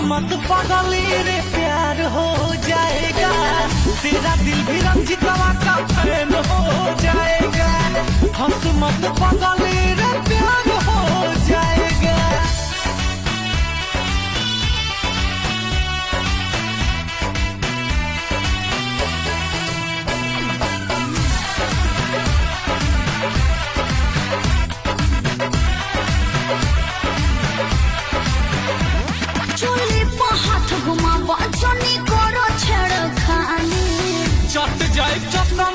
मत पगली रे प्यार हो जाएगा, तेरा दिल भी रंजितवा का फैन हो जाएगा। हंस मत पगली रे प्यार हो जाएगा। घुमा बचनी करो छेड़खानी चट जाए चश्मा